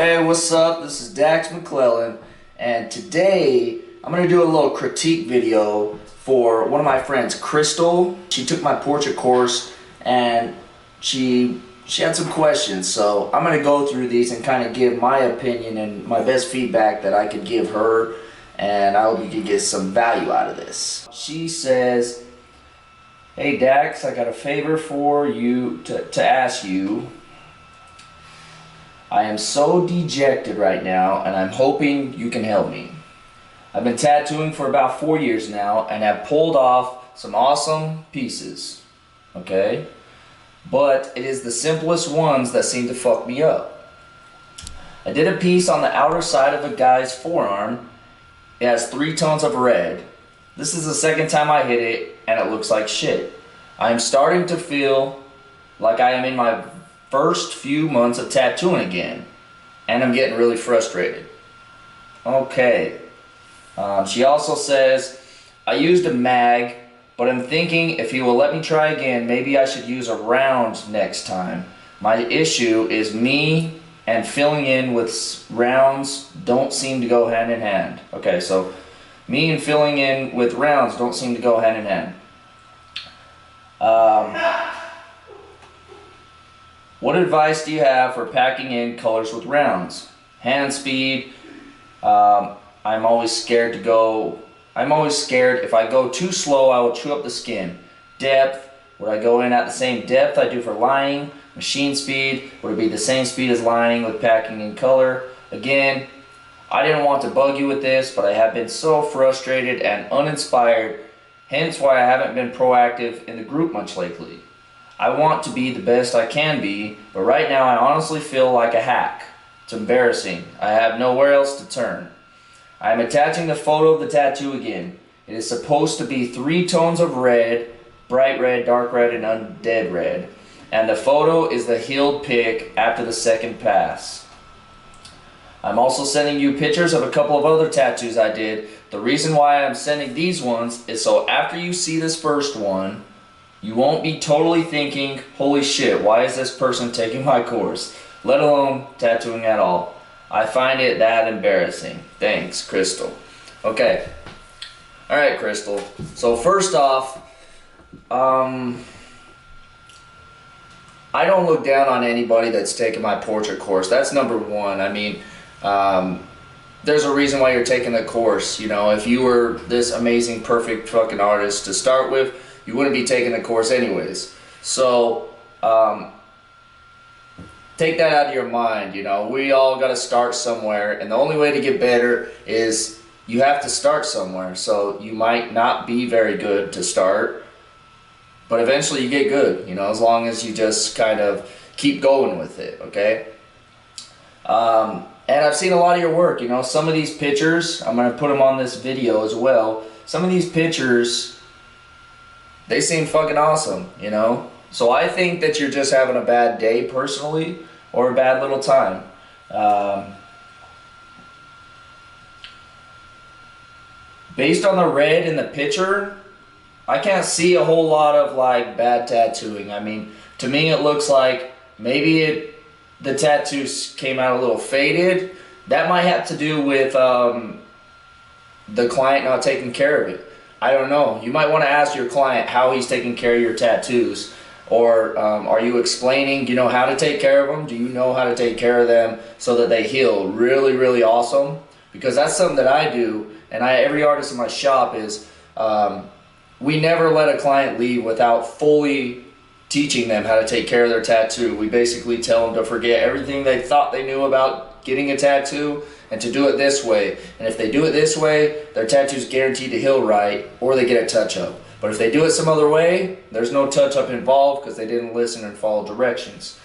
Hey, what's up? This is Dax McClellan, and today I'm going to do a little critique video for one of my friends, Crystal. She took my portrait course and she had some questions, so I'm going to go through these and kind of give my opinion and my best feedback that I could give her, and I hope you can get some value out of this. She says, "Hey Dax, I got a favor for you to ask you. I am so dejected right now, and I'm hoping you can help me. I've been tattooing for about 4 years now, and have pulled off some awesome pieces, okay? But it is the simplest ones that seem to fuck me up. I did a piece on the outer side of a guy's forearm. It has 3 tones of red. This is the second time I hit it, and it looks like shit. I am starting to feel like I am in my first few months of tattooing again, and I'm getting really frustrated." Okay. She also says, "I used a mag, but I'm thinking if he will let me try again, maybe I should use a round next time. My issue is me and filling in with rounds don't seem to go hand in hand." Okay, so me and filling in with rounds don't seem to go hand in hand. What advice do you have for packing in colors with rounds? Hand speed. I'm always scared if I go too slow, I will chew up the skin. Depth. Would I go in at the same depth I do for lining? Machine speed. Would it be the same speed as lining with packing in color? Again, I didn't want to bug you with this, but I have been so frustrated and uninspired, hence why I haven't been proactive in the group much lately. I want to be the best I can be, but right now I honestly feel like a hack. It's embarrassing. I have nowhere else to turn. I am attaching the photo of the tattoo again. It is supposed to be 3 tones of red, bright red, dark red, and undead red. And the photo is the healed pic after the second pass. I'm also sending you pictures of a couple of other tattoos I did. The reason why I'm sending these ones is so after you see this first one, you won't be totally thinking, holy shit, why is this person taking my course? Let alone tattooing at all. I find it that embarrassing. Thanks, Crystal. Okay. Alright, Crystal. So first off, I don't look down on anybody that's taking my portrait course. That's number one. I mean, there's a reason why you're taking the course. You know, if you were this amazing, perfect fucking artist to start with, you wouldn't be taking the course anyways. So, take that out of your mind. You know, we all got to start somewhere, and the only way to get better is you have to start somewhere. So you might not be very good to start, but eventually you get good, you know, as long as you just kind of keep going with it, okay? And I've seen a lot of your work, you know, some of these pictures, I'm going to put them on this video as well. Some of these pictures, they seem fucking awesome, you know? So I think that you're just having a bad day personally, or a bad little time. Based on the red in the picture, I can't see a whole lot of like bad tattooing. I mean, to me it looks like maybe the tattoos came out a little faded. That might have to do with the client not taking care of it. I don't know. You might want to ask your client how he's taking care of your tattoos. Or are you explaining, you know, how to take care of them? Do you know how to take care of them so that they heal really, really awesome? Because that's something that I do, and every artist in my shop is, we never let a client leave without fully teaching them how to take care of their tattoo. We basically tell them to forget everything they thought they knew about getting a tattoo and to do it this way. And if they do it this way, their tattoo's guaranteed to heal right, or they get a touch-up. But if they do it some other way, there's no touch-up involved because they didn't listen and follow directions.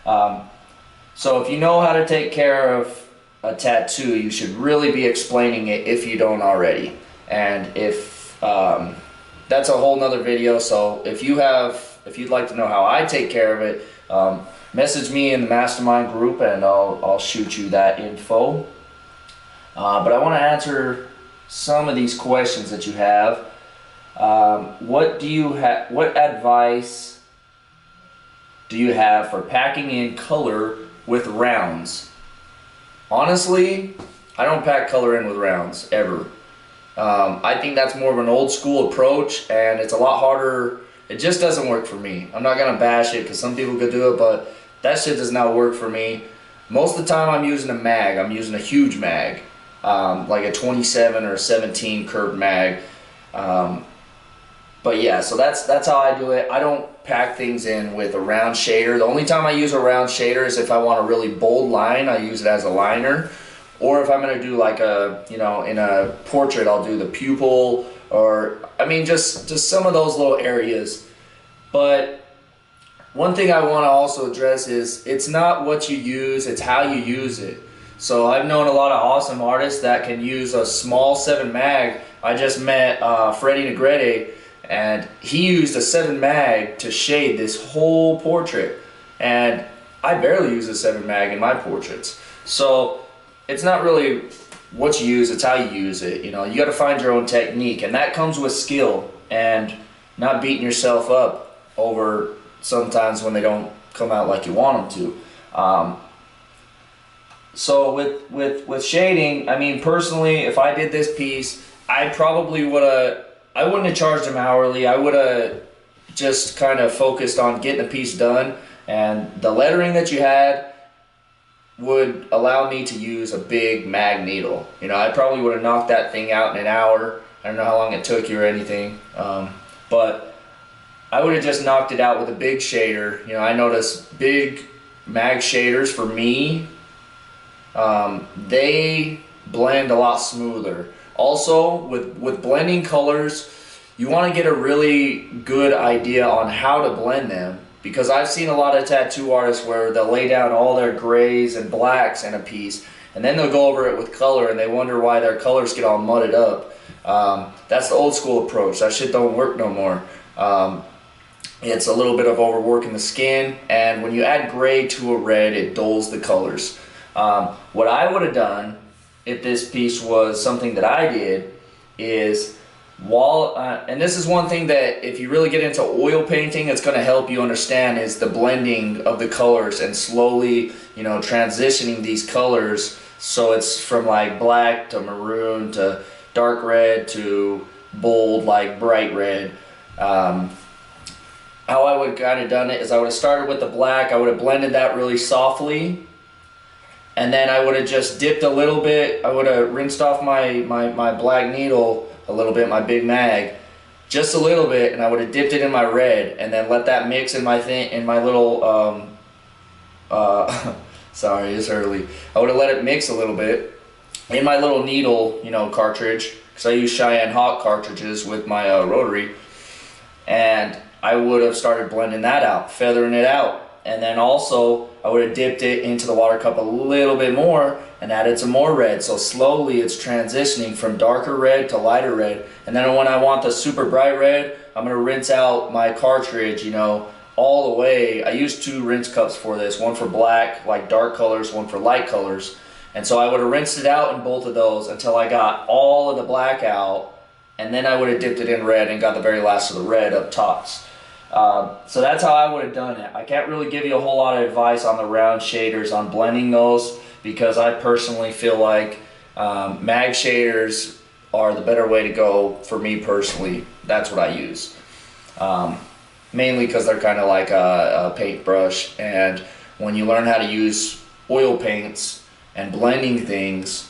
So if you know how to take care of a tattoo, you should really be explaining it if you don't already. And if that's a whole nother video, so if you'd like to know how I take care of it, message me in the mastermind group and I'll shoot you that info. But I want to answer some of these questions that you have. What advice do you have for packing in color with rounds? Honestly, I don't pack color in with rounds ever. I think that's more of an old school approach, and it's a lot harder. It just doesn't work for me. I'm not gonna bash it because some people could do it, but that shit does not work for me. Most of the time I'm using a mag. I'm using a huge mag, like a 27 or a 17 curved mag. But yeah, so that's how I do it. I don't pack things in with a round shader. The only time I use a round shader is if I want a really bold line. I use it as a liner. Or if I'm gonna do like a, you know, in a portrait, I'll do the pupil, or I mean just some of those little areas. But one thing I want to also address is it's not what you use, it's how you use it. So I've known a lot of awesome artists that can use a small 7 mag. I just met Freddie Negrete, and he used a 7 mag to shade this whole portrait. And I barely use a 7 mag in my portraits. So it's not really what you use, it's how you use it. You know, you got to find your own technique, and that comes with skill and not beating yourself up over sometimes when they don't come out like you want them to. So with shading, I mean, personally, if I did this piece, I wouldn't have charged them hourly. I would have just kind of focused on getting the piece done, and the lettering that you had would allow me to use a big mag needle. You know, I probably would have knocked that thing out in an hour. I don't know how long it took you or anything, but I would have just knocked it out with a big shader. You know, I noticed big mag shaders for me, they blend a lot smoother. Also, with blending colors, you want to get a really good idea on how to blend them, because I've seen a lot of tattoo artists where they'll lay down all their grays and blacks in a piece, and then they'll go over it with color, and they wonder why their colors get all mudded up. That's the old school approach. That shit don't work no more. It's a little bit of overworking the skin, and when you add gray to a red, it dulls the colors. What I would have done if this piece was something that I did is, and this is one thing that if you really get into oil painting, it's going to help you understand, is the blending of the colors and slowly, you know, transitioning these colors so it's from like black to maroon to dark red to bold, like bright red. How I would have kind of done it is I would have started with the black. I would have blended that really softly, and then I would have just dipped a little bit. I would have rinsed off my black needle a little bit, my big mag, just a little bit, and I would have dipped it in my red, and then let that mix in my little sorry, it's early. I would have let it mix a little bit in my little needle, you know, cartridge, because I use Cheyenne Hawk cartridges with my rotary, and I would have started blending that out, feathering it out. And then also I would have dipped it into the water cup a little bit more and added some more red. So slowly it's transitioning from darker red to lighter red. And then when I want the super bright red, I'm going to rinse out my cartridge, you know, all the way. I use 2 rinse cups for this, one for black, like dark colors, one for light colors. And so I would have rinsed it out in both of those until I got all of the black out, and then I would have dipped it in red and got the very last of the red up tops. So that's how I would have done it. I can't really give you a whole lot of advice on the round shaders, on blending those, because I personally feel like mag shaders are the better way to go for me personally. That's what I use. Mainly because they're kind of like a paintbrush, and when you learn how to use oil paints and blending things,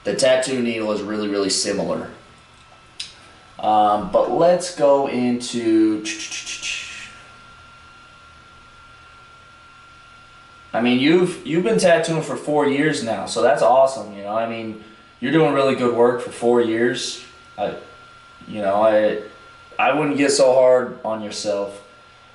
the tattoo needle is really, really similar. But let's go into, I mean, you've been tattooing for 4 years now, so that's awesome. You know, I mean, you're doing really good work for 4 years. I wouldn't get so hard on yourself.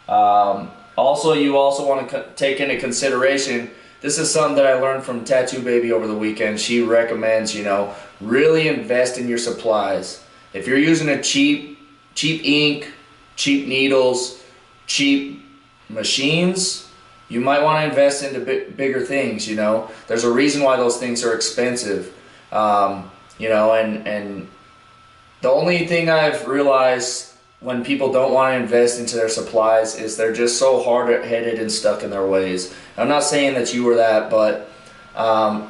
Also, you also want to take into consideration, this is something that I learned from Tattoo Baby over the weekend. She recommends, you know, really invest in your supplies. If you're using a cheap ink, cheap needles, cheap machines, you might want to invest into bigger things. You know, there's a reason why those things are expensive. You know, and the only thing I've realized when people don't want to invest into their supplies is they're just so hard-headed and stuck in their ways. I'm not saying that you were that, but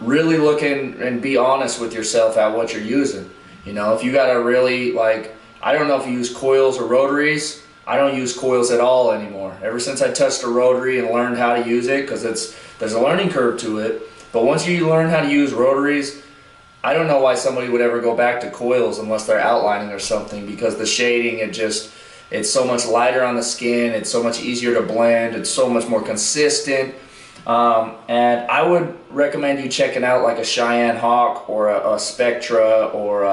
really look in and be honest with yourself at what you're using. You know, if you got to really, like, I don't know if you use coils or rotaries. I don't use coils at all anymore. Ever since I touched a rotary and learned how to use it, because there's a learning curve to it. But once you learn how to use rotaries, I don't know why somebody would ever go back to coils unless they're outlining or something, because the shading, it's so much lighter on the skin, it's so much easier to blend, it's so much more consistent. And I would recommend you checking out like a Cheyenne Hawk or a Spectra or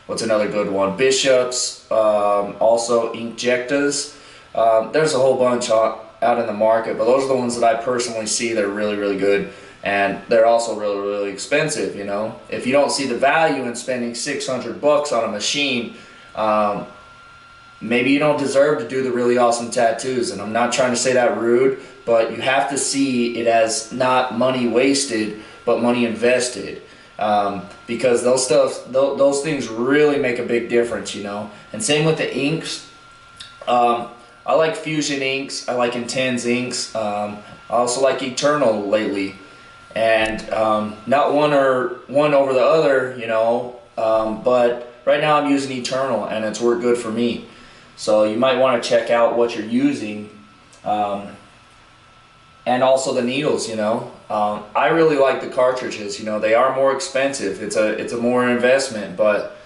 what's another good one? Bishops, also Inkjectas. There's a whole bunch out in the market, but those are the ones that I personally see that are really, really good. And they're also really, really expensive, you know. If you don't see the value in spending $600 on a machine, maybe you don't deserve to do the really awesome tattoos. And I'm not trying to say that rude, but you have to see it as not money wasted, but money invested. Because those things really make a big difference, you know. And same with the inks. I like Fusion inks. I like Intense inks. I also like Eternal lately. And not one over the other, you know. But right now I'm using Eternal, and it's worked good for me. So you might want to check out what you're using. And also the needles, you know. I really like the cartridges, you know. They are more expensive. It's a more investment, but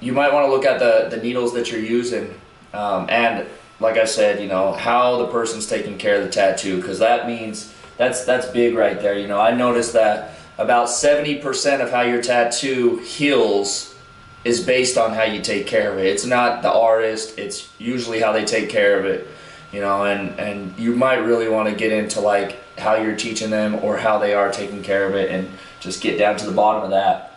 you might want to look at the needles that you're using. And like I said, you know, how the person's taking care of the tattoo, because that means that's big right there. You know, I noticed that about 70% of how your tattoo heals is based on how you take care of it. It's not the artist, it's usually how they take care of it. You know, and you might really want to get into like how you're teaching them or how they are taking care of it, and just get down to the bottom of that.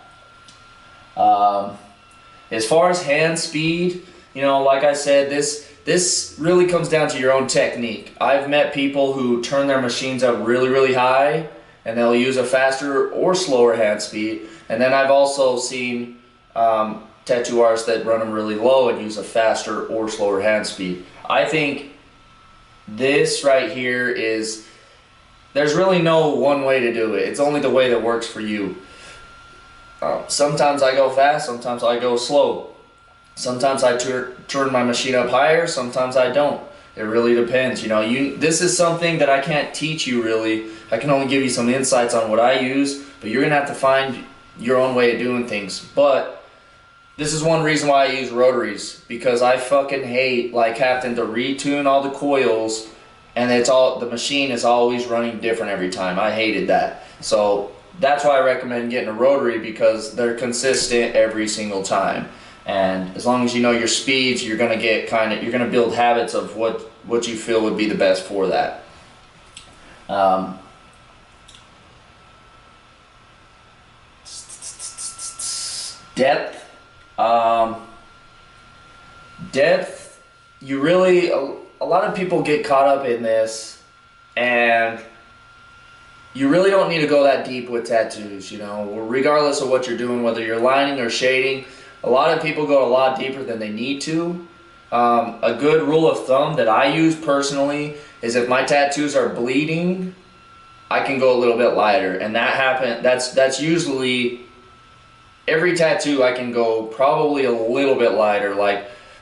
As far as hand speed, you know, like I said, this really comes down to your own technique. I've met people who turn their machines up really, really high, and they'll use a faster or slower hand speed. And then I've also seen tattoo artists that run them really low and use a faster or slower hand speed. I think this right here there's really no one way to do it. It's only the way that works for you. Sometimes I go fast, sometimes I go slow. Sometimes I turn my machine up higher, sometimes I don't. It really depends. You know, this is something that I can't teach you really. I can only give you some insights on what I use, but you're gonna have to find your own way of doing things. But this is one reason why I use rotaries, because I fucking hate like having to retune all the coils, and the machine is always running different every time. I hated that. So that's why I recommend getting a rotary, because they're consistent every single time. And as long as you know your speeds, you're gonna build habits of what you feel would be the best for that. Depth. Depth, you really, a lot of people get caught up in this, and you really don't need to go that deep with tattoos, you know, regardless of what you're doing, whether you're lining or shading. A lot of people go a lot deeper than they need to. A good rule of thumb that I use personally is if my tattoos are bleeding, I can go a little bit lighter, and that's usually every tattoo. I can go probably a little bit lighter,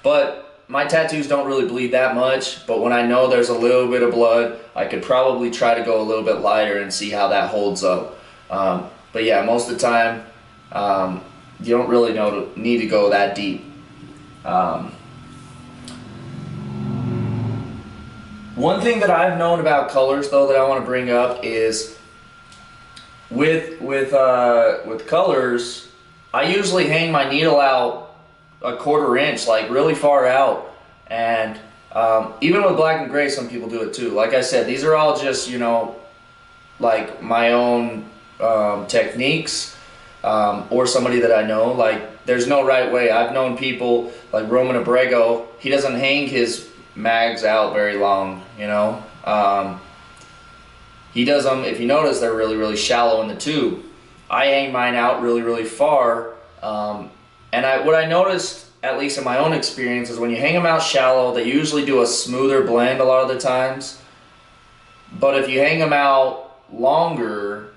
but my tattoos don't really bleed that much, but when I know there's a little bit of blood, I could probably try to go a little bit lighter and see how that holds up. But yeah, most of the time, you don't really need to go that deep. One thing that I've known about colors, though, that I want to bring up is with colors, I usually hang my needle out a 1/4 inch, like really far out. And even with black and gray, some people do it too. Like I said, these are all just, you know, like my own techniques, or somebody that I know. Like, there's no right way. I've known people like Roman Abrego. He doesn't hang his mags out very long, you know. He does them, if you notice, they're really, really shallow in the tube. I hang mine out really, really far. And what I noticed, at least in my own experience, is when you hang them out shallow, they usually do a smoother blend a lot of the times. But if you hang them out longer,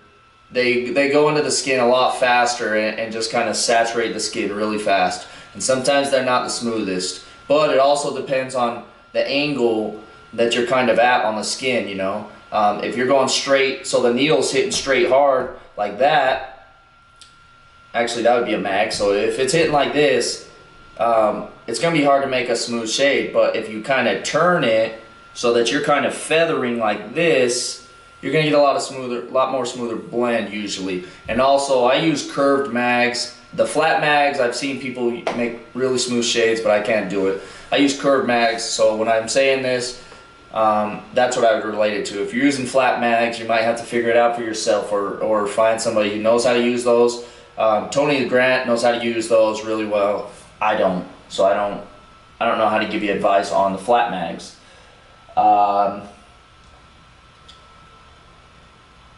they go into the skin a lot faster and just kind of saturate the skin really fast. And sometimes they're not the smoothest, but it also depends on the angle that you're kind of at on the skin, you know. If you're going straight, so the needle's hitting straight hard like that, actually that would be a mag. So if it's hitting like this, it's going to be hard to make a smooth shade. But if you kind of turn it so that you're kind of feathering like this, you're going to get a lot more smoother blend usually. And also I use curved mags. The flat mags, I've seen people make really smooth shades, but I can't do it. I use curved mags, so when I'm saying this, that's what I would relate it to. If you're using flat mags, you might have to figure it out for yourself, or find somebody who knows how to use those. Tony Grant knows how to use those really well. I don't, so I don't know how to give you advice on the flat mags.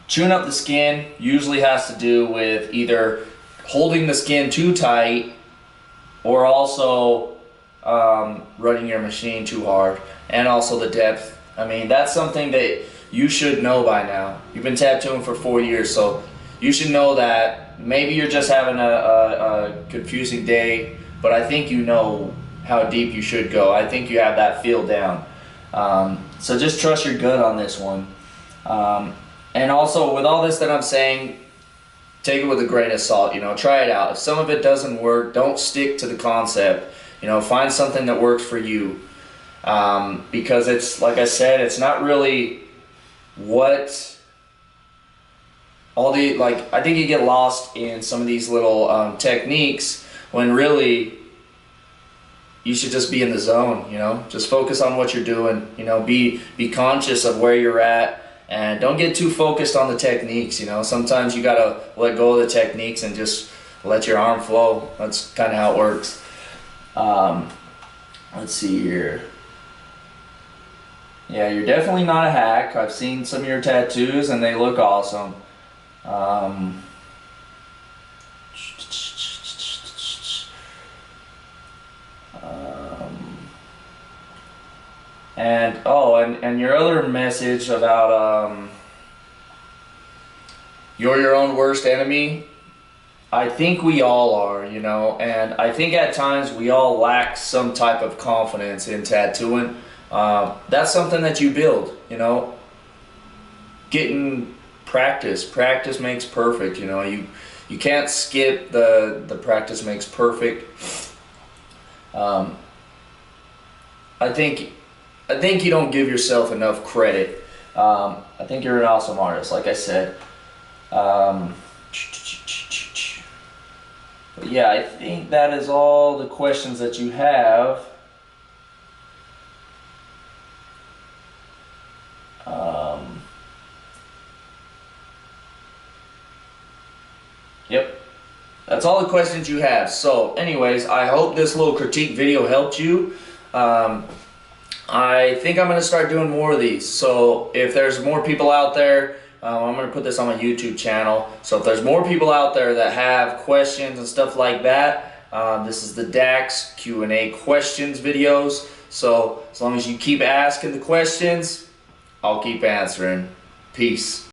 Chewing up the skin usually has to do with either holding the skin too tight, or also running your machine too hard, and also the depth. I mean, that's something that you should know by now. You've been tattooing for 4 years, so you should know that. Maybe you're just having a confusing day, but I think you know how deep you should go. I think you have that feel down. So just trust your gut on this one. And also, with all this that I'm saying, take it with a grain of salt, you know, try it out. If some of it doesn't work, don't stick to the concept. You know, find something that works for you. Because it's, like I said, it's not really what all the, like, I think you get lost in some of these little techniques when really you should just be in the zone, you know. Just focus on what you're doing, you know, be conscious of where you're at. And don't get too focused on the techniques, you know. Sometimes you gotta let go of the techniques and just let your arm flow. That's kind of how it works. Let's see here. Yeah, you're definitely not a hack. I've seen some of your tattoos and they look awesome. And oh, and your other message about you're your own worst enemy, I think we all are, you know, and I think at times we all lack some type of confidence in tattooing. That's something that you build, you know. Getting practice makes perfect, you know. You can't skip the practice makes perfect. I think you don't give yourself enough credit. I think you're an awesome artist, like I said. But yeah, I think that is all the questions that you have. Yep, that's all the questions you have. So anyways, I hope this little critique video helped you. I think I'm going to start doing more of these. So if there's more people out there, I'm going to put this on my YouTube channel. So if there's more people out there that have questions and stuff like that, this is the Dax Q&A questions videos. So as long as you keep asking the questions, I'll keep answering. Peace.